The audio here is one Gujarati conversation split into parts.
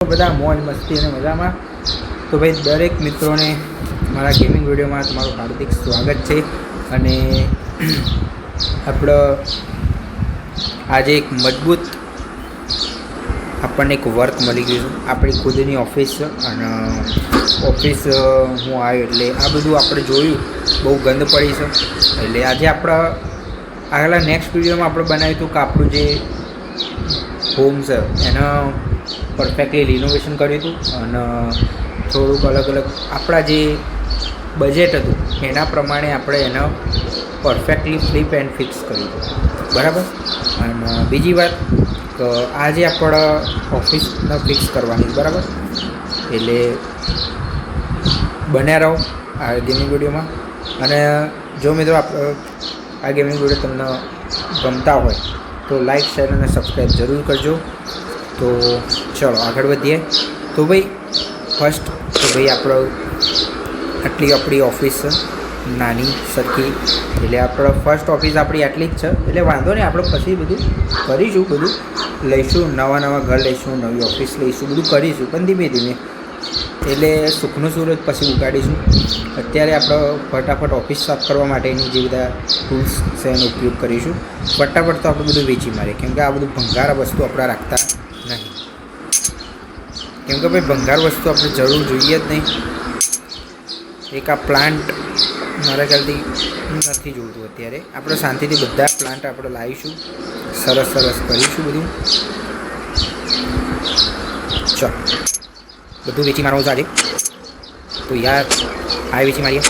બધા મોજ મસ્તી અને મજામાં. તો ભાઈ દરેક મિત્રોને મારા ગેમિંગ વિડીયોમાં તમારું હાર્દિક સ્વાગત છે. અને આપણો આજે એક મજબૂત આપણને એક વર્ક મળી ગયું છે. આપણી ખુદની ઓફિસ છે અને ઓફિસ હું આવ્યો એટલે આ બધું આપણે જોયું, બહુ ગંદ પડી છે. એટલે આજે આપણે આગલા નેક્સ્ટ વિડીયોમાં આપણે બનાવ્યું હતું કે આપણું જે હોમ છે એનો પરફેક્ટલી રિનોવેશન કર્યું હતું અને થોડુંક અલગ અલગ આપણા જે બજેટ હતું એના પ્રમાણે આપણે એને પરફેક્ટલી ફ્લિપ એન્ડ ફિક્સ કર્યું હતું, બરાબર. અને બીજી વાત કે આજે આપણે ઓફિસને ફિક્સ કરવાની, બરાબર. એટલે બન્યા રહો આ ગેમિંગ વિડીયોમાં. અને જો મિત્રો આ ગેમિંગ વિડીયો તમને ગમતા હોય તો લાઈક, શેર અને સબસ્ક્રાઈબ જરૂર કરજો. તો ચલો આગળ વધીએ. તો ભાઈ ફર્સ્ટ તો ભાઈ આપણી ઓફિસ છે નાની સરખી. એટલે આપણે ફર્સ્ટ ઓફિસ આપણી આટલી જ છે, એટલે વાંધો નહીં, આપણે પછી બધું કરીશું, બધું લઈશું, નવા ઘર લઈશું, નવી ઓફિસ લઈશું, બધું કરીશું, પણ ધીમે ધીમે. એટલે સુખનું સૂરજ પછી ઉગાડીશું. અત્યારે આપણે ફટાફટ ઓફિસ સાફ કરવા માટેની જે બધા ટૂલ્સ છે એનો ઉપયોગ કરીશું. ફટાફટ તો આપણે બધું વેચી મારીએ, કેમ કે આ બધું ભંગાર વસ્તુ આપણે રાખતા નહીં. કેમ કે ભાઈ ભંગાર વસ્તુ આપણે જરૂર જોઈએ જ નહીં. એક આ પ્લાન્ટ મારા ખ્યાલથી નથી જોઈતું અત્યારે. આપણે શાંતિથી બધા પ્લાન્ટ આપણે લાવીશું, સરસ કરીશું બધું. ચાલો બધું વેચી મારવું છે આજે. તો યાર આ વેચી મારીએ.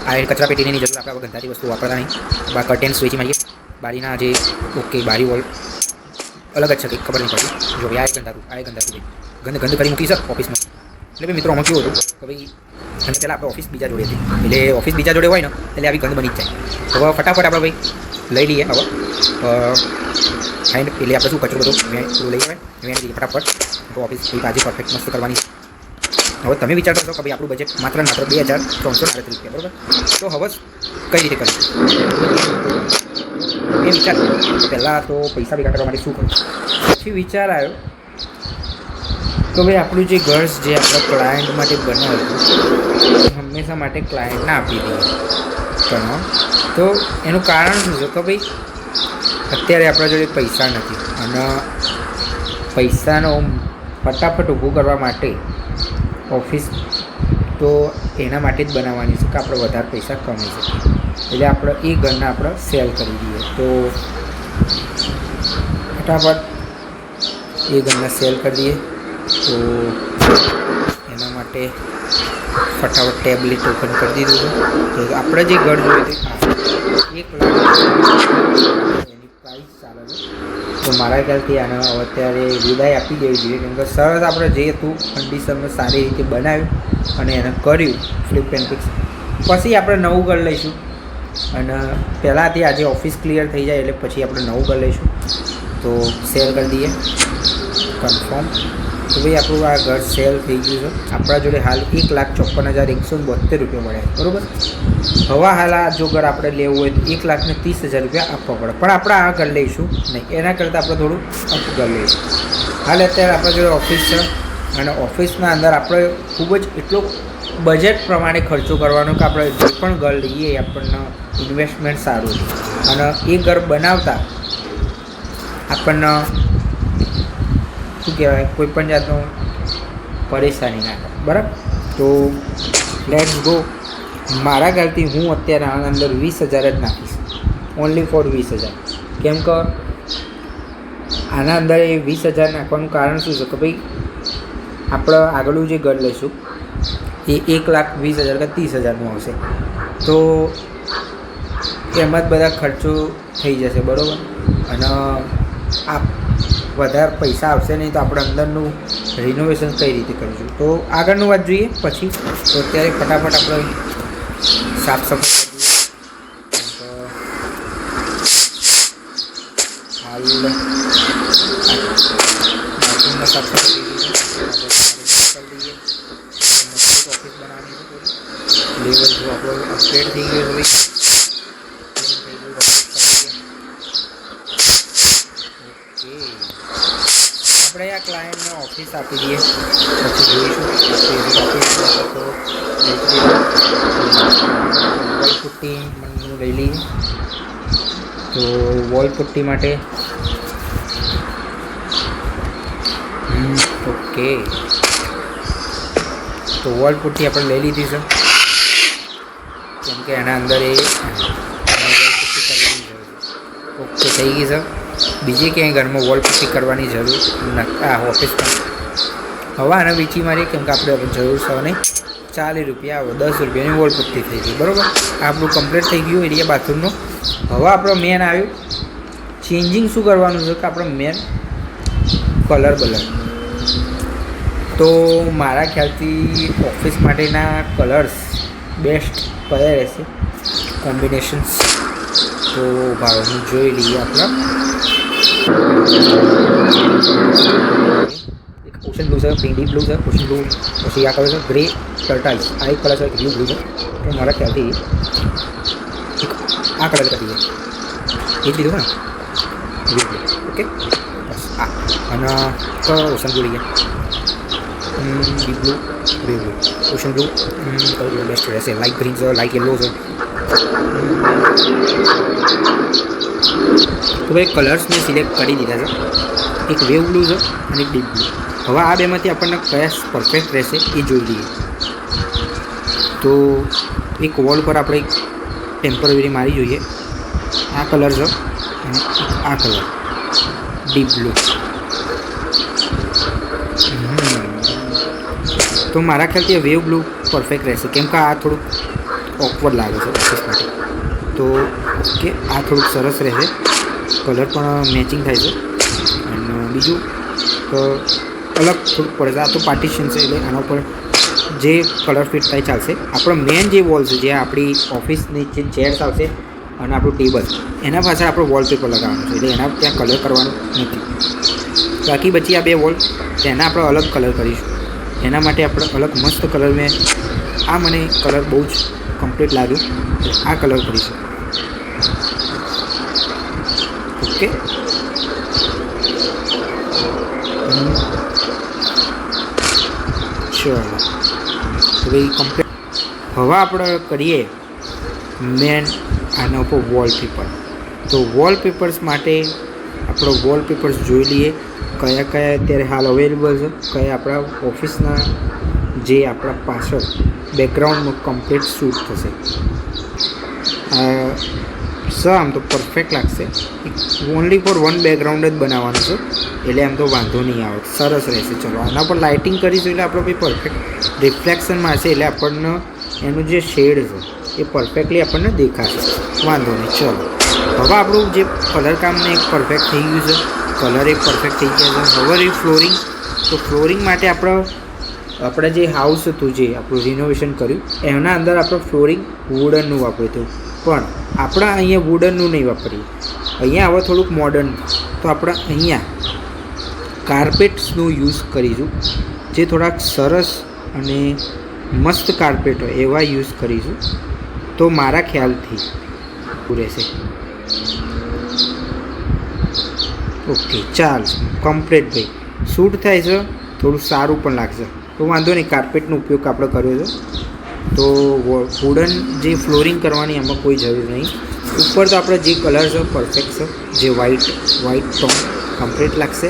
આ કચરા પેટીની જરૂર, આપણે ગંધાતી વસ્તુ વાપરતા નહીં. કર્ટેન્સ વેચી મારીએ. બારીના જે ઓકે બારી વોલ અલગ જ છે, કંઈક ખબર નહીં પડતી. જો ભાઈ આ ગંધાતું ગંધ કરી મૂકી છે ઓફિસમાં. એટલે ભાઈ મિત્રો આમાં કેવું હતું કે ભાઈ અને પહેલાં આપણે ઓફિસ બીજા જોડે હતી, એટલે ઓફિસ બીજા જોડે હોય ને એટલે આવી ગંધ બની જ જાય. હવે ફટાફટ આપણે ભાઈ લઈ લઈએ. હવે ફાઇન એટલે આપણે શું કચરો બધો લઈ આવે વેણી દઈએ ફટાફટ. તો ઓફિસ આજે પરફેક્ટ મસ્ત કરવાની. હવે તમે વિચાર કરશો કે ભાઈ આપણું બજેટ માત્ર 2338 રૂપિયા, બરાબર. તો હવે કઈ રીતે કરીશું એ વિચાર. પહેલાં તો પૈસા ભેગા કરવા માટે શું કરું, પછી વિચાર આવ્યો તો ભાઈ આપણું જે ઘર જે આપણા ક્લાયન્ટ માટે બનાવ્યું હંમેશા માટે ક્લાયન્ટને આપી દઈએ. તો એનું કારણ શું છે કે ભાઈ અત્યારે આપણા જોડે પૈસા નથી અને પૈસાનો ફટાફટ ઊભું કરવા માટે ઓફિસ તો એના માટે જ બનાવવાની છે કે આપણે વધારે પૈસા કમાઈ શકીએ. એટલે આપણે એ ઘરને આપણે સેલ કરી દઈએ. તો ફટાફટ એ ઘરને સેલ કરી દઈએ. તો એના માટે ફટાફટ ટેબ્લેટ ઓપન કરી દીધું છે. તો આપણે જે ઘર જોઈએ તે 1 લાખ એની પ્રાઇસ ચાલે છે. તો મારા ખ્યાલથી આને અત્યારે વિદાય આપી દેવી જોઈએ, કેમ કે સરસ આપણે જે હતું કન્ડિશનમાં સારી રીતે બનાવ્યું અને એને કર્યું ફ્લિપ એન્ડ ફિક્સ. પછી આપણે નવું ઘર લઈશું અને પહેલાંથી આજે ઓફિસ ક્લિયર થઈ જાય એટલે પછી આપણે નવું ઘર લઈશું. તો શેર કરી દઈએ કન્ફર્મ. તો ભાઈ આપણું આ ઘર સેલ થઈ ગયું છે. આપણા જોડે હાલ 1,54,172 રૂપિયા મળ્યા, બરાબર. હવે હાલ આ જો ઘર આપણે લેવું હોય તો 1,30,000 રૂપિયા આપવા પડે, પણ આપણે આ ઘર લઈશું નહીં. એના કરતાં આપણે થોડું અપ ઘર લઈશું. હાલ અત્યારે આપણા જોડે ઓફિસ છે અને ઓફિસના અંદર આપણે ખૂબ જ એટલો બજેટ પ્રમાણે ખર્ચો કરવાનો કે આપણે જે પણ ઘર લઈએ એ આપણને ઇન્વેસ્ટમેન્ટ સારું છે. અને એ ઘર બનાવતા આપણને શું કહેવાય કોઈ પણ જાતનો પરેશાની ના થાય, બરાબર. તો લેટ્સ ગો. મારા ખ્યાલથી હું અત્યારે આના અંદર 20,000 જ નાખીશ, ઓનલી ફોર 20,000. કેમ કે આના અંદર એ 20,000 નાખવાનું કારણ શું છે કે ભાઈ આપણે આગળનું જે ઘર લઈશું એ 1,20,000 કે 30,000નું આવશે. તો એમાં જ બધા ખર્ચો થઈ જશે, બરાબર. અને આ વધારે પૈસા આવશે નહીં તો આપણે અંદરનું રિનોવેશન કઈ રીતે કરીશું. તો આગળનું વાત જોઈએ પછી. તો અત્યારે ફટાફટ આપણે સાફ સફાઈ કરી દઈએ. હાલ બાથરૂમમાં સાફ સફાઈ કરી દઈએ. ઓફિસ બનાવવાની છે લેવલ જો આપણો અપગ્રેડ થઈ ગયો હવે આપણે આ ક્લાયન્ટને ઓફિસ આપી દઈએ, પછી જોઈશું વોલ પુટ્ટી લઈ લઈએ. તો વોલ પુટ્ટી માટે ઓકે, તો વોલ પુટ્ટી આપણે લઈ લીધી છે, કેમ કે એના અંદર એ વોલ પુટ્ટી કરવાની જરૂર ઓકે થઈ ગઈ છે. બીજી ક્યાંય ઘરમાં વોલ પુટ્ટી કરવાની જરૂર નથી ઓફિસમાં. હવે આને વેચી મારીએ, કેમ કે આપણે જરૂર છે નહીં. 40 રૂપિયા આવે, 10 રૂપિયાની વોલ પુટ્ટી થઈ ગઈ. બરાબર, આપણું કમ્પ્લીટ થઈ ગયું એરિયા બાથરૂમનો. હવે આપણો મેન આવ્યું ચેન્જિંગ. શું કરવાનું છે કે આપણે મેન કલર બદલાવ. તો મારા ખ્યાલથી ઓફિસ માટેના કલર્સ બેસ્ટ કયા રહેશે કોમ્બિનેશન્સ? તો ભાવ હું જોઈ લઈએ. આપણા ઓશન બ્લુ છે, પિંડી બ્લુ છે, ઓશન બ્લુ, પછી આ કલર છે ગ્રે ટર્ટાઇલ્સ. આ એક કલર છે ગ્રીન બ્લુ છે. તો મારા ખ્યાલથી આ કલર કરી દઈએ. એ જ લીધું ને ગ્રીન બ્લુ. ઓકે બસ આ અને ઓશન બ્લુ લઈએ. Deep blue, grey blue, ocean blue કયું બેસ્ટ રહેશે? લાઇટ ગ્રીન છે, લાઇટ યલો છે. તો ભાઈ કલર્સ મેં સિલેક્ટ કરી દીધા છે. એક વેવ બ્લુ છે અને એક ડીપ બ્લુ. હવે આ બેમાંથી આપણને કયા પરફેક્ટ રહેશે એ જોઈ લઈએ. તો એક વોલ પર આપણે એક ટેમ્પરરી મારી જોઈએ. આ કલર છે અને આ કલર ડીપ બ્લુ. તો મારા ખ્યાલથી વેવ બ્લુ પરફેક્ટ રહેશે, કેમ કે આ થોડુંક ઓકવર્ડ લાગે છે ઓફિસ માટે. તો ઓકે, આ થોડુંક સરસ રહેશે, કલર પણ મેચિંગ થાય છે. અને બીજું તો અલગ થોડુંક પડે છે. આ તો પાર્ટીશન છે એટલે આના ઉપર જે કલર ફિટ થાય ચાલશે. આપણો મેન જે વોલ છે, જે આપણી ઓફિસની જે ચેર્સ આવશે અને આપણું ટેબલ, એના પાછળ આપણો વોલપેપર લગાવવાનું છે, એટલે એના ત્યાં કલર કરવાનું નથી. બાકી બચી આ બે વોલ, તેના આપણે અલગ કલર કરીશું. એના માટે આપણે અલગ મસ્ત કલર મેં મને કલર બહુ જ કમ્પ્લીટ લાગ્યું, આ કલર કરીશું. ઓકે, ચલો તો ભાઈ કમ્પ્લીટ. હવે આપણે કરીએ મેન આના ઉપર વોલપેપર. તો વોલપેપર્સ માટે આપણો વોલપેપર્સ જોઈ લઈએ કયા કયા અત્યારે હાલ અવેલેબલ છે, કયા આપણા ઓફિસના જે આપણા પાછળ બેકગ્રાઉન્ડમાં કમ્પ્લીટ શૂટ થશે. આમ તો પરફેક્ટ લાગશે. ઓનલી ફોર વન બેકગ્રાઉન્ડ જ બનાવવાનું છે, એટલે આમ તો વાંધો નહીં આવે, સરસ રહેશે. ચલો આના પર લાઇટિંગ કરીશું એટલે આપણો ભાઈ પરફેક્ટ રિફ્લેક્શનમાં હશે, એટલે આપણને એનું જે શેડ છે એ પરફેક્ટલી આપણને દેખાશે, વાંધો નહીં. ચલો હવે આપણું જે કલર કામને એક પરફેક્ટ થઈ ગયું છે, કલર એક પરફેક્ટ થઈ ગયા છે. હવે ફ્લોરિંગ, તો ફ્લોરિંગ માટે આપણે જે હાઉસ હતું, જે આપણું રિનોવેશન કર્યું, એના અંદર આપણે ફ્લોરિંગ વુડનનું વાપર્યું હતું. પણ આપણે અહીંયા વુડનનું નહીં વાપરીએ, અહીંયા હવે થોડુંક મોડર્ન. તો આપણે અહીંયા કાર્પેટ્સનો યુઝ કરીશું, જે થોડાક સરસ અને મસ્ત કાર્પેટ હોય એવા યુઝ કરીશું. તો મારા ખ્યાલથી રહેશે. ઓકે ચાલ કમ્પ્લીટ ભાઈ, શૂટ થાય છે, થોડું સારું પણ લાગશે. તો વાંધો નહીં, કાર્પેટનો ઉપયોગ આપણે કર્યો છે. તો વુડન જે ફ્લોરિંગ કરવાની એમાં કોઈ જરૂર નહીં. ઉપર તો આપણે જે કલર છે પરફેક્ટ છે, જે વ્હાઇટ ટોન કમ્પ્લીટ લાગશે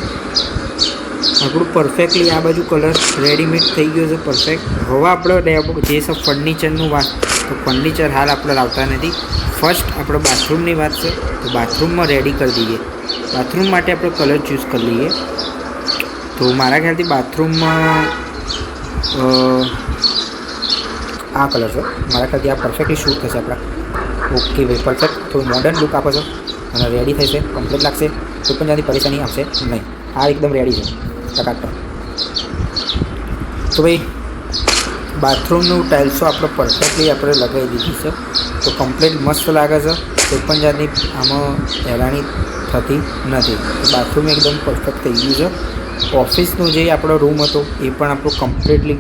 આપણું પરફેક્ટલી. આ બાજુ કલર રેડીમેડ થઈ ગયો છે પરફેક્ટ. હવે આપણે જે છે ફર્નિચરનું વાત, તો ફર્નિચર હાલ આપણે લાવતા નથી. ફર્સ્ટ આપણે બાથરૂમની વાત છે, તો બાથરૂમમાં રેડી કરી દઈએ. બાથરૂમ માટે આપણે કલર ચૂઝ કરી લઈએ. તો મારા ખ્યાલથી બાથરૂમમાં આ કલર છે, મારા ખ્યાલથી આ પરફેક્ટલી શૂટ થશે આપણા. ઓકે ભાઈ પરફેક્ટ, થોડું મોડર્ન લુક આપે છે અને રેડી થશે, કમ્પ્લીટ લાગશે, કોઈ પણ જાતની પરેશાની આવશે નહીં. આ એકદમ રેડી છે ટકાટક. તો ભાઈ બાથરૂમનું ટાઇલ્સો આપણે પરફેક્ટલી આપણે લગાવી દીધી છે, તો કમ્પ્લીટ મસ્ત લાગે છે, કોઈ પણ જાતની આમાં હેરાની થતી નથી. બાથરૂમ એકદમ પરફેક્ટ થઈ ગયું છે. ઓફિસનો જે આપણો રૂમ હતો એ પણ આપણો કમ્પ્લીટલી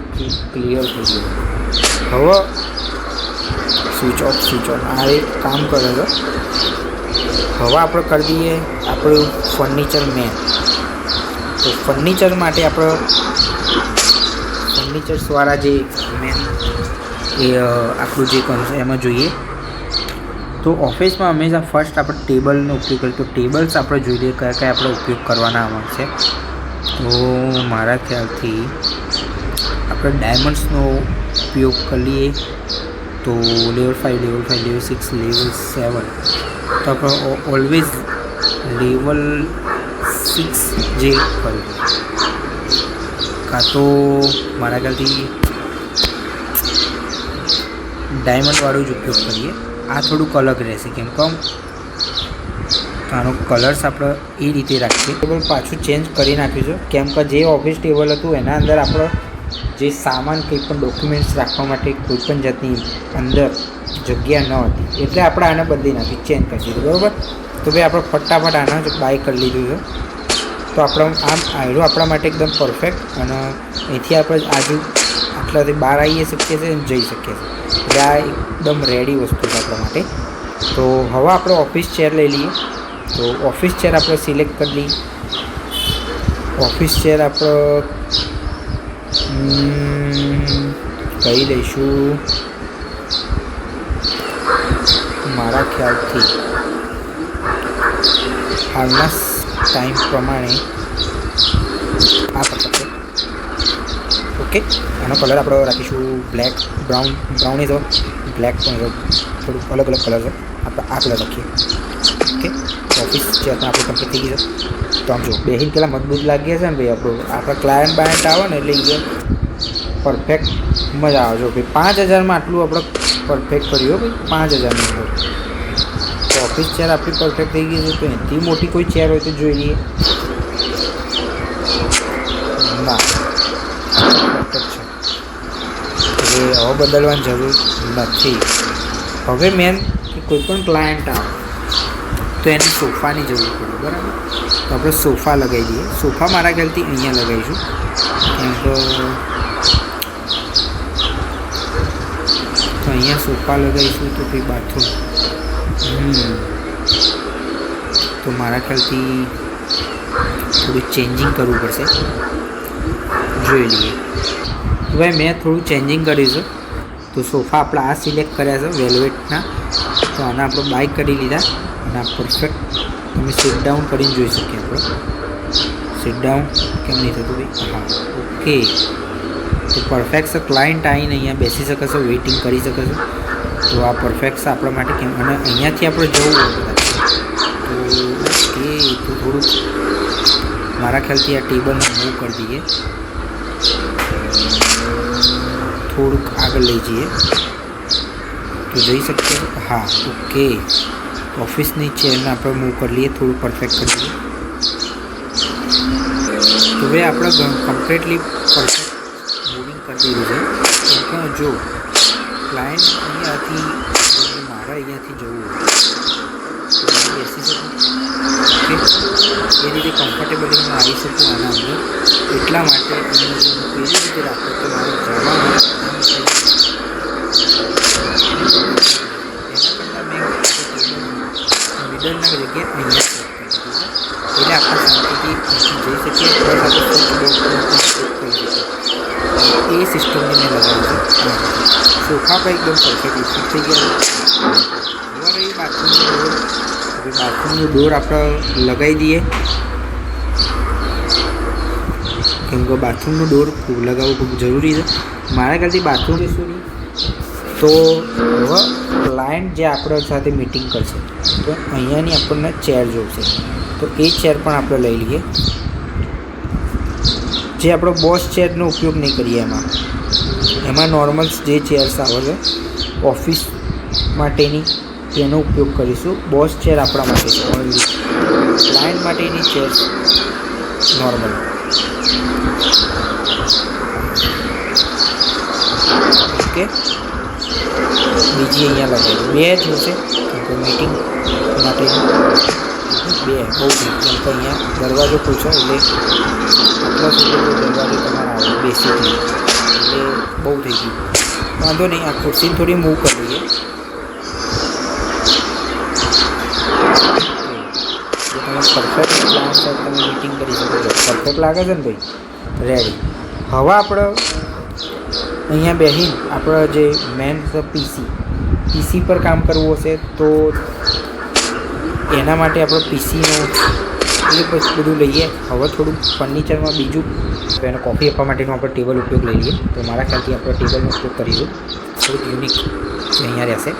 ક્લિયર થઈ ગયો. હવે સ્વિચ ઓન આ એક કામ કરે છે. હવે આપણે કરી દઈએ આપણું ફર્નિચર મેન. તો ફર્નિચર માટે આપણે ફર્નિચર્સવાળા જે મેન એ આપણું જે એમાં જોઈએ તો ઓફિસમાં હંમેશા ફર્સ્ટ આપણે ટેબલનો ઉપયોગ કરીએ. તો ટેબલ્સ આપણે જોઈ લઈએ કયા કયા આપણે ઉપયોગ કરવાના આવશે. તો મારા ખ્યાલથી આપણે ડાયમંડ્સનો ઉપયોગ કરીએ તો લેવલ 5, લેવલ 5, લેવલ 6, લેવલ 7. તો આપણે ઓલવેઝ લેવલ 6 જે કર્યું કાં તો મારા ખ્યાલથી ડાયમંડવાળું જ ઉપયોગ કરીએ. આ થોડુંક અલગ રહેશે કેમ કે આનો કલર્સ આપણે એ રીતે રાખીએ. ટેબલ પાછું ચેન્જ કરી નાખ્યું છે કેમ કે જે ઓફિસ ટેબલ હતું એના અંદર આપણો જે સામાન કંઈ પણ ડોક્યુમેન્ટ્સ રાખવા માટે કોઈ પણ જાતની અંદર જગ્યા ન હતી એટલે આપણે આને બદલી નાખી, ચેન્જ કરી દીધું. બરાબર. તો ભાઈ આપણે ફટાફટ આના જ બાય કરી લીધું છે. તો આપણે આમ આવ્યું આપણા માટે એકદમ પરફેક્ટ અને અહીંથી આપણે આજુ આટલાથી બહાર આવી શકીએ છીએ અને જઈ શકીએ છીએ. એટલે આ એકદમ રેડી વસ્તુ છે આપણા માટે. તો હવે આપણે ઓફિસ ચેર લઈ લઈએ. તો ઓફિસ ચેર આપણે સિલેક્ટ કરી લઈએ. ઓફિસ ચેર આપણે કઈ લઈશું મારા ખ્યાલથી હાલના ટાઈમ પ્રમાણે આ પકડશે. ઓકે, આનો કલર આપણે રાખીશું બ્લેક, બ્રાઉન તો બ્લેક પણ થોડું અલગ અલગ કલર છે. આપણે આ કલર રાખીએ. ઓકે, ઓફિસ ચેર પણ આપણે કમ્પ્લીટ થઈ ગઈ છે. તો આમ જો બેહીને કેટલા મજબૂત લાગીએ છે ને ભાઈ. આપણા ક્લાયન્ટ બાયન્ટ આવે ને એટલે એ પરફેક્ટ મજા આવે. જો ભાઈ 5000માં આટલું આપણે પરફેક્ટ કર્યું ભાઈ 5000ની અંદર. તો ઓફિસ ચેર આપણી પરફેક્ટ થઈ ગઈ છે. તો એનાથી મોટી કોઈ ચેર હોય તો જોઈ લઈએ. ના, પરફેક્ટ છે. હવે બદલવાની જરૂર નથી. હવે મેન કે કોઈ પણ ક્લાયન્ટ આવે તો એને સોફાની જરૂર પડે. બરાબર. તો આપણે સોફા લગાવી દઈએ. સોફા મારા ખ્યાલથી અહીંયા લગાવીશું કેમ કે તો અહીંયા સોફા લગાવીશું. તો કંઈ બાથરૂમ તો મારા ખ્યાલથી થોડું ચેન્જિંગ કરવું પડશે. જોઈ લઈએ. તો ભાઈ મેં થોડું ચેન્જિંગ કર્યું છે. તો સોફા આપણે આ સિલેક્ટ કર્યા છે વેલ્વેટના. તો આના આપણે બાય કરી લીધા અને આ પરફેક્ટ તમે સીટ ડાઉન કરીને જોઈ શકીએ. આપણે સીટ ડાઉન કેમ નહીં થતું ભાઈ? હા, ઓકે. તો પરફેક્ટ છે. ક્લાયન્ટ આવીને અહીંયા બેસી શકે છે, વેઇટિંગ કરી શકે છે. તો આ પરફેક્ટ છે આપણા માટે. કેમ અને અહીંયાથી આપણે જવું હોય તો ઓકે. તો થોડુંક મારા ખ્યાલથી આ ટેબલને મૂવ કરી દઈએ, થોડુંક આગળ લઈ જઈએ તો જઈ શકીએ. હા, ઓકે. ઓફિસની ચેરને આપણે મૂવ કરી લઈએ, થોડું પરફેક્ટ કરી દઈએ. તો ભાઈ આપણે કમ્પ્લીટલી પરફેક્ટ મૂવિંગ કરી દીધું છે. કેમ કે જો ક્લાયન્ટ અહીંયાથી મારા અહીંયાથી જવું હોય તો બેસી શકું. ઓકે, એ રીતે કમ્ફર્ટેબલી હું આવી શકું આના અંદર. એટલા માટે એવી રીતે રાખો તો મારે જવાનું મિડલના જગ્યાએ અહીંયા એટલે આપણે શાંતિથી જઈ શકીએ. એ સિસ્ટમની મેં લગાવી છે. સોફા પણ એકદમ પરફેક્ટ ફિટ થઈ ગયા. હવે રહી બાથરૂમનો ડોર. હવે બાથરૂમનો ડોર આપણે લગાવી દઈએ કેમ કે બાથરૂમનો ડોર લગાવવો ખૂબ જરૂરી છે મારા ખ્યાલથી. બાથરૂમ સુધી તો હવે ક્લાયન્ટ જે આપણા સાથે મિટિંગ કરશે તો અહીંયાની આપણને ચેર જોઈશે. તો એ ચેર પણ આપણે લઈ લઈએ. જે આપણો બોસ ચેરનો ઉપયોગ નહીં કરીએ એમાં નોર્મલ જે ચેર્સ આવે છે ઓફિસ માટેની તેનો ઉપયોગ કરીશું. બોસ ચેર આપણા માટે છે ઓનલી. ક્લાયન્ટ માટેની ચેર્સ નોર્મલ. ઓકે, બીજી અહીંયા લગાવી બે જોશે કેમ કે મીટિંગ માટેની બે બહુ કેમ કે અહીંયા દરવાજો ખુલશે એટલે આટલા સુધી દરવાજો તમારા આવે બેસીથી એટલે બહુ થઈ ગયું. વાંધો નહીં, આ ખુરશીને થોડી મૂવ કરી દઈએ. જો તમે પરફેક્ટ પ્લાન પર તમે મીટિંગ કરી શકો છો. પરફેક્ટ લાગે છે ને ભાઈ? રેડી. હવે આપણે અહીંયા બેસીને આપણે જે મેન પીસી પર કામ કરવું હશે તો એના માટે આપણે પીસીનો એ બધું લઈએ. હવે થોડું ફર્નિચરમાં બીજું તો એને કોફી આપવા માટેનું આપણે ટેબલ ઉપયોગ લઈ લઈએ. તો મારા ખ્યાલથી આપણે ટેબલનો ઉપયોગ કરીશું. થોડુંક યુનિક અહીંયા રહેશે.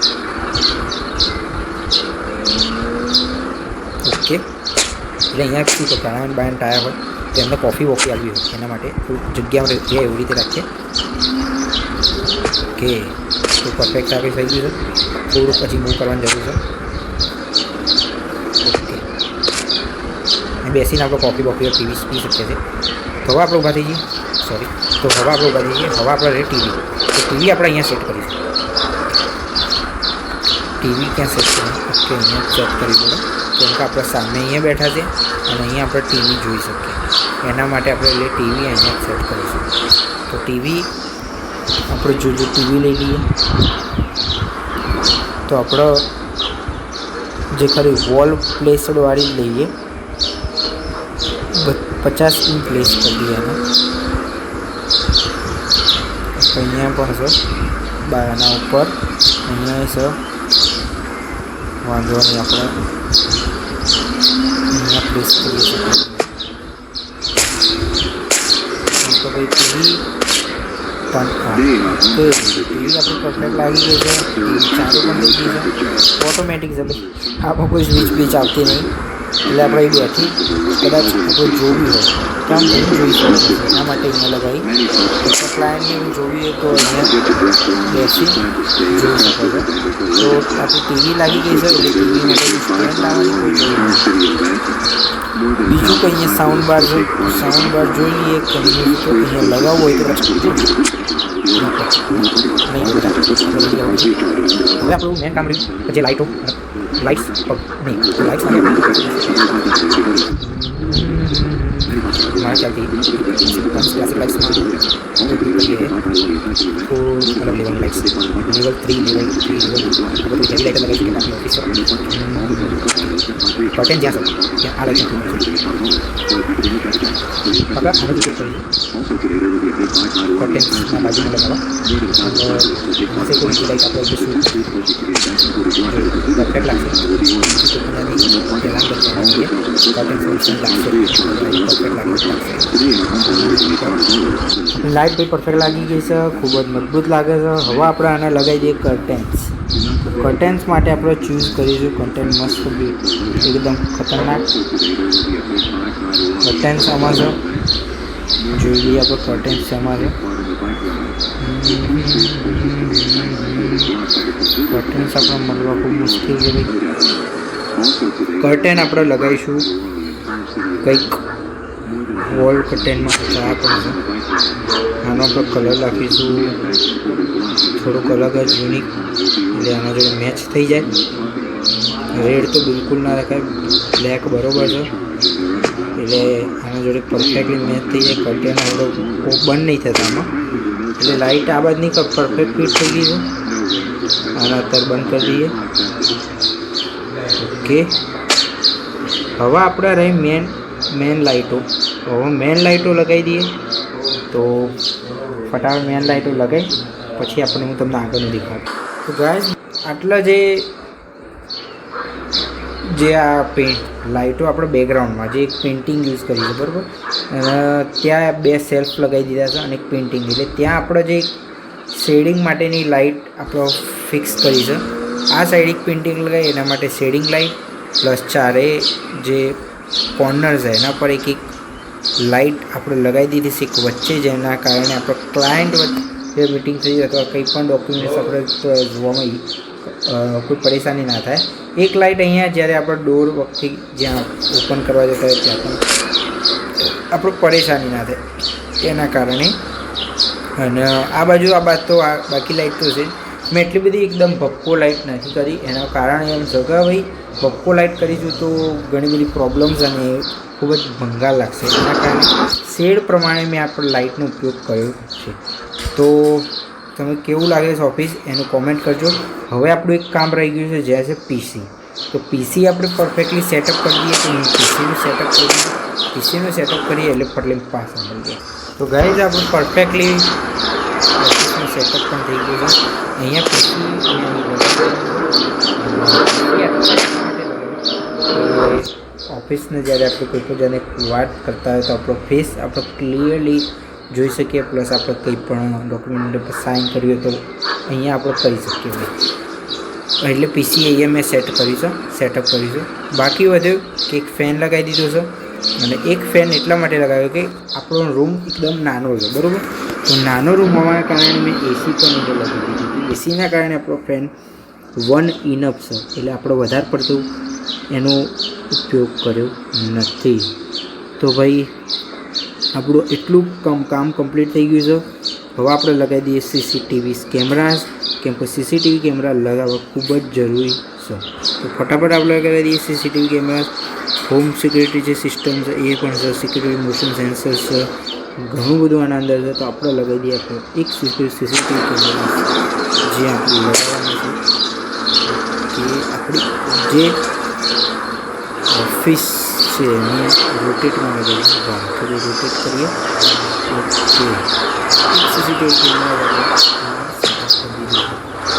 ઓકે, એટલે અહીંયા શું તો કાણાન બાયન ટાયર હોય તો એમને કોફી વોફી આવી હોય એના માટે થોડુંક જગ્યામાં રહે એવી રીતે રાખીએ. ઓકે, તો પરફેક્ટ સાબિત થઈ ગયું છે. થોડુંક પછી મૂવ કરવાની જરૂર છે. ઓકે, બેસીને આપણે કોફી બોફી ટીવી પી શકીએ છીએ. તો હવે આપણે ઊભા થઈ જઈએ. સોરી, તો હવે આપણે ઊભા થઈ જઈએ. હવે આપણે રહે ટીવી. તો ટીવી આપણે અહીંયા સેટ કરીશું. ટીવી ક્યાં સેટ કરીએ? ઓકે, અહીંયા સેટ કરી દો. કેમ કે આપણે સામે અહીંયા બેઠા છે અને અહીંયા આપણે ટીવી જોઈ શકીએ. એના માટે આપણે એટલે ટીવી અહીંયા સેટ કરીશું. તો ટીવી આપણે જો ટીવી લઈ લઈએ તો આપણે જે ખરી વોલ પ્લેસવાળી લઈએ. 50 ઇંચ પ્લેસ કરી દઈએ એને. અહીંયા પણ છે બારના ઉપર, અહીંયા છે વાંધો નહીં. આપણે અહીંયા પ્લેસ કરી શકીએ. તો ભાઈ ટીવી પણ ટીવી આપણે પરફેક્ટ લાગી ગઈ છે. ચાલુ પણ થઈ ગઈ છે. ઓટોમેટિક છે ભાઈ, આમાં કોઈ સ્વિચ બીચ આવતી નહીં. એટલે આપણે એ બેઠી કદાચ આપણે જોવી હોય તો આમ નહીં જોઈ શકીએ. એના માટે અહીંયા લગાવી. તો ક્લાયન્ટને જોઈએ તો અહીંયા બેસી જોઈ શકો છો. તો આપણી ટીવી લાગી ગઈ છે એટલે ટીવી માટે સ્ટેન્ડ લાવવાની કોઈ જરૂર નથી. બીજું કંઈ અહીંયા સાઉન્ડ બાર જોઈ લઈએ કે અહીંયા લગાવવું હોય તો પછી નહીં બધા. હવે આપણું મેન કામ રહ્યું પછી લાઇટ્સ નહીં લાઇટ્સ મારા ખ્યાલથી ક્લાસિક લાઇટ્સમાં કરીએ તો અલગ લેવલની લાઇટ્સ લેવલ 3 લેવલ 3 લેવલ બધું હેવી લાઇટ લગાવી શકીએ. આપણી ઓફિસ કર્ટેન જ્યાં છે ત્યાં આ લાઇટ આપણે આનો જ ઉપયોગ કરીએ. કર્ટેન્સના બાજુમાં લગાવવા પાસે કોઈ બીજી લાઇટ આપણે જઈશું પરફેક્ટ લાગશે. લાઇટ બી પરફેક્ટ લાગી ગઈ છે. ખૂબ જ મજબૂત લાગે છે. હવે આપણે આને લગાવી દઈએ કર્ટેન્સ. કર્ટેન્સ માટે આપણે ચૂઝ કરીશું કર્ટેન મસ્ત બી એકદમ ખતરનાક કર્ટેન્સ આમાં છે. જોઈ લઈએ આપણે કર્ટેન્સ આમાં છે. કર્ટેન્સ આપણે મળવા ખૂબ મુશ્કેલ છે ભાઈ. કર્ટેન આપણે લગાવીશું કંઈક વોલ કર્ટેનમાં આ પણ છે. આનો આપણે કલર રાખીશું થોડુંક અલગ જ યુનિક, એટલે આના જોડે મેચ થઈ જાય. રેડ તો બિલકુલ ના રખાય, બ્લેક બરોબર છે. એટલે આના જોડે પરફેક્ટલી મેચ થઈ જાય. કર્ટેન આપણો બંધ નહીં થતા આમાં. એટલે લાઇટ આ બાજુની પરફેક્ટ ફિટ થઈ ગઈ છે. આને અત્યારે બંધ કરી દઈએ. ઓકે, હવે આપણે રહી મેન લાઇટો. હવે મેન લાઇટો લગાવી દઈએ. તો ફટાફટ મેન લાઇટો લગાવી પછી આપણે હું તમને આગળનું દેખાડું. તો ગાઈસ આટલા જે આ લાઇટો આપણે બેકગ્રાઉન્ડમાં જે એક પેઇન્ટિંગ યુઝ કરી છે બરાબર, ત્યાં 2 સેલ્ફ લગાવી દીધા છે અને એક પેઇન્ટિંગ. એટલે ત્યાં આપણે જે શેડિંગ માટેની લાઇટ આપણે ફિક્સ કરી છે. આ સાઈડ એક પેઇન્ટિંગ લગાવી એના માટે શેડિંગ લાઇટ પ્લસ ચારે જે કોર્નર છે એના પર એક લાઇટ આપણે લગાવી દીધી છે એક વચ્ચે, જેના કારણે આપણે ક્લાયન્ટ વચ્ચે મીટિંગ થઈ અથવા કંઈ પણ ડોક્યુમેન્ટ્સ આપણે જોવામાં કોઈ પરેશાની ના થાય. એક લાઇટ અહીંયા જ્યારે આપણે ડોર વખતે જ્યાં ઓપન કરવા જતા હોય ત્યાં પણ આપણું પરેશાની ના થાય એના કારણે. અને આ બાજુ તો બાકી લાઇટ તો છે. મેં એટલી બધી એકદમ ભક્કો લાઇટ નથી કરી. એના કારણે એમ છે કે ભાઈ ભક્કો લાઇટ કરીશું તો ઘણી બધી પ્રોબ્લેમ્સ અને ખૂબ જ ભંગાર લાગશે. એના કારણે શેડ પ્રમાણે મેં આપણે લાઇટનો ઉપયોગ કર્યો છે. તો તમે કેવું લાગે છે ઓફિસ એનું કોમેન્ટ કરજો. હવે આપણું એક કામ રહી ગયું છે જે છે પીસી. તો પીસી આપણે પરફેક્ટલી સેટઅપ કરી દઈએ. તો હું પીસીનું સેટઅપ કરી પીસીનું સેટઅપ કરીએ એટલે પટલી પાછા મળી જાય. તો ગાઈઝ આપણું પરફેક્ટલી ઓફિસનું સેટઅપ પણ થઈ ગયું છે. અહીંયા પીસી ઓફિસને જ્યારે આપણે કોઈ પણ જાણે વાત કરતા હોય તો આપણો ફેસ આપણે ક્લિયરલી જોઈ શકીએ, પ્લસ આપણે કંઈ પણ ડોક્યુમેન્ટ પર સાઇન કર્યું તો અહીંયા આપણે કરી શકીએ ભાઈ. એટલે પીસી અહીંયા મેં સેટઅપ કરીશું. બાકી વધ્યું કે એક ફેન લગાવી દીધો છે, અને એક ફેન એટલા માટે લગાવ્યો કે આપણો રૂમ એકદમ નાનો છે, બરાબર. તો નાનો રૂમ હોવાના કારણે મેં એસી પણ એટલે લગાવી દીધું. એસીના કારણે આપણો ફેન 1 ઇનફ છે, એટલે આપણે વધારે પડતું એનો ઉપયોગ કર્યો નથી. તો ભાઈ આપણું એટલું કામ કમ્પ્લીટ થઈ ગયું છે. હવે આપણે લગાવી દઈએ સીસીટીવી કેમેરા, કેમ કે સીસીટીવી કેમેરા લગાવવા ખૂબ જ જરૂરી છે. તો ફટાફટ આપણે લગાવી દઈએ સીસીટીવી કેમેરા. હોમ સિક્યુરિટી જે સિસ્ટમ છે એ પણ છે, સિક્યુરિટી મોશન સેન્સર છે, ઘણું બધું આના અંદર છે. તો આપણે લગાવી દઈએ આપણે એક સીસીટીવી કેમેરા જે આપણે લગાવવાનું છે કે આપણી જે ઓફિસ છે એને રોટેટમાં લગાવીએ. થોડું રોટેટ કરીએ. ઓકે, સીસીટીવી કેમેરા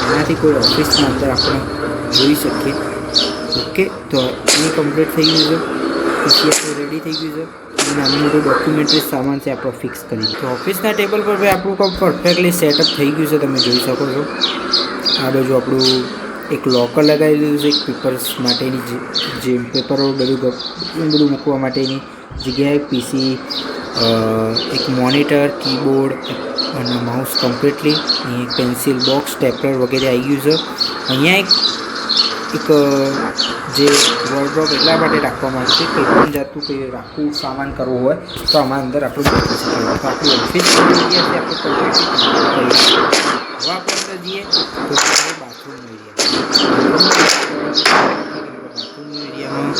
એનાથી કોઈ ઓફિસના અંદર આપણે જોઈ શકીએ. ઓકે, તો એ કમ્પ્લીટ થઈ ગયું છે. પછી આપણું રેડી થઈ ગયું છે. નાનું મોટું ડોક્યુમેન્ટરી સામાન છે આપણો ફિક્સ કરી. તો ઓફિસના ટેબલ પર ભાઈ આપણું કામ પરફેક્ટલી સેટઅપ થઈ ગયું છે, તમે જોઈ શકો છો. આ બાજુ આપણું એક લોકર લગાવી દીધું છે, એક પેપર્સ માટેની જે પેપરો બધું મૂકવા માટેની જગ્યાએ પીસી, એક મોનિટર, કીબોર્ડ અને માઉસ કમ્પ્લીટલી. અહીં પેન્સિલ બોક્સ, સ્ટેપલર વગેરે આવી ગયું છે. અહીંયા એક જે વોર્ડરોબ એટલા માટે રાખવામાં આવે છે કે કોઈ પણ જાતનું કંઈ રાખવું સામાન કરવું હોય તો આમાં અંદર આપણું મૂકી શકીએ. તો આપણી ઓફિસ એરિયા છે આપણે કમ્પ્લીટલી કરીએ. હવે આપણે અંદર જઈએ તો બાથરૂમ એરિયામાં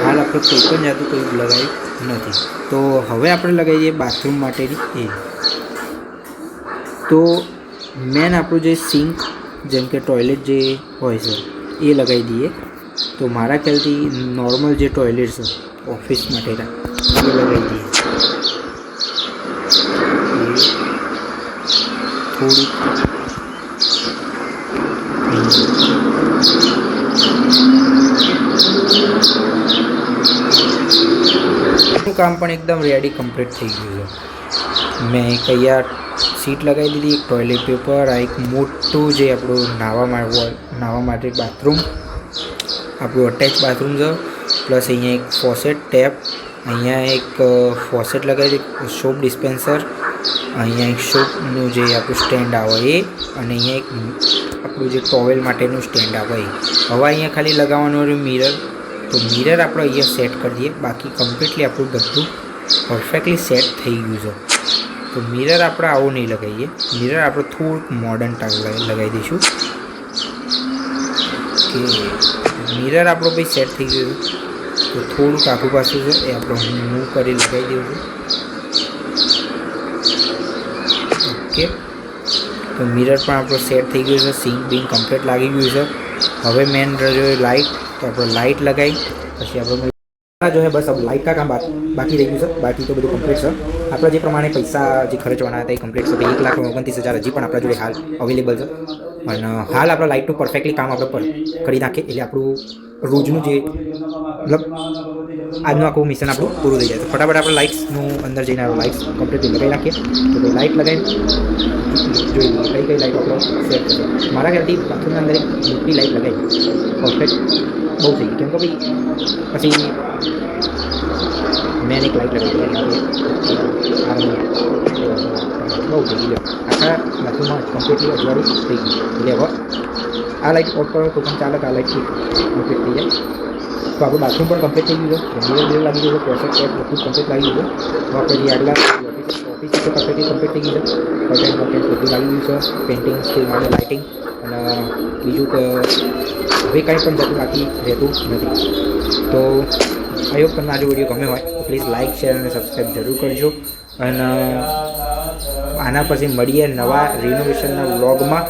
હાલ આપણે કોઈ પણ જાતનું કંઈ લગાવ્યું નથી. તો હવે આપણે લગાવી દઈએ બાથરૂમ માટેની તો મેન આપણું જે સિંક જેમ કે ટોયલેટ જે હોય છે એ લગાવી દઈએ. તો મારા ખ્યાલથી નોર્મલ જે ટોયલેટ છે ઓફિસ માટેના એ લગાવી દઈએ. થોડું કામ પણ એકદમ રેડી કમ્પ્લીટ થઈ ગયું છે. મેં એક અહીંયા સીટ લગાવી દીધી, એક ટોયલેટ પેપર, આ એક મોટું જે આપણું નાહવા માટે બાથરૂમ, આપણું અટેચ બાથરૂમ છે. પ્લસ અહીંયા એક ફોસેટ ટેપ, અહીંયા એક ફોસેટ લગાવી દીધી, સોપ ડિસ્પેન્સર, અહીંયા એક સોપનું જે આપણું સ્ટેન્ડ આવે એ, અને અહીંયા એક આપણું જે ટોવેલ માટેનું સ્ટેન્ડ આવે એ. હવે અહીંયા ખાલી લગાવવાનું મિરર. તો મિરર આપણે અહીંયા સેટ કરી દઈએ. બાકી કમ્પ્લીટલી આપણું બધું પરફેક્ટલી સેટ થઈ ગયું છે. તો મિરર આપણે આવું નહીં લગાવીએ, મિરર આપણે થોડુંક મોડર્ન ટાઈપ લગાવી દઈશું. કે મિરર આપણો ભાઈ સેટ થઈ ગયું છે. તો થોડુંક આખું પાછું છે એ આપણે મૂવ કરી લગાવી દઉં છું. ઓકે, તો મિરર પણ આપણો સેટ થઈ ગયું છે. સિંક બિંક કમ્પ્લીટ લાગી ગયું છે. હવે મેન રહ્યો લાઇટ. તો આપણે લાઇટ લગાવી પછી આપણે जो है बस अब लाइट का काम बाकी रही है. बाकी तो બધું કમ્પ્લીટ છે. આપણે જે પ્રમાણે પૈસા જે ખર્ચવાના હતા એ કમ્પ્લીટ છે. 1,29,000 હજી પણ આપણા જોડે હાલ અવેલેબલ છે. અને હાલ આપણે લાઇટનું પરફેક્ટલી કામ આપણે કરી નાખીએ એટલે આપણું રોજનું જે મતલબ આજનું આખું મિશન આપણું પૂરું થઈ જાય. તો ફટાફટ આપણે લાઇટ્સનું અંદર જઈને લાઇટ્સ કમ્પ્લીટલી લગાવી નાખીએ. તો લાઇટ લગાવી જોઈએ કઈ લાઇટ આપણે સેટ કરીએ. મારા ખ્યાલથી બાથરૂમની અંદર એક મોટી લાઇટ લગાવી પરફેક્ટ બહુ થઈ ગઈ. કેમ કે ભાઈ પછી મેં એક લાઇટ લગાવી બહુ થઈ ગઈ. આખા બાથરૂમમાં કમ્પ્લીટલી અજવાળું થઈ ગયું. એટલે હવે આ લાઇટ ઓફ કરો તો પણ ચાલે. આ લાઇટ કમ્પ્લીટ થઈ જાય. તો આપણું બાથરૂમ પણ કમ્પ્લીટ થઈ ગયું છે. મિરર લાગી ગયું છે. પ્રોસેસ ટેપ બધું કમ્પ્લીટ લાગી ગયું છે. તો આપણે જે આગલા ઓફિસ તો કમ્પ્લીટ થઈ ગઈ છે. કમ્પ્લીટ બધું લાગી ગયું છે. પેઇન્ટિંગ સ્કીલ માટે લાઇટિંગ અને બીજું કે હવે કાંઈ પણ જતું બાકી રહેતું નથી. તો આઈ હોપ તમને આજે વિડીયો ગમે હોય તો પ્લીઝ લાઇક, શેર અને સબસ્ક્રાઈબ જરૂર કરજો. અને આના પછી મળીએ નવા રિનોવેશનના વ્લોગમાં.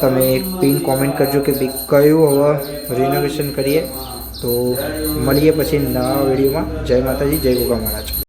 તમે એક પિન કોમેન્ટ કરજો કે ભાઈ કયું હવે રિનોવેશન કરીએ. તો મળીએ પછી નવા વિડીયોમાં. જય માતાજી, જય ગોગા મહારાજ.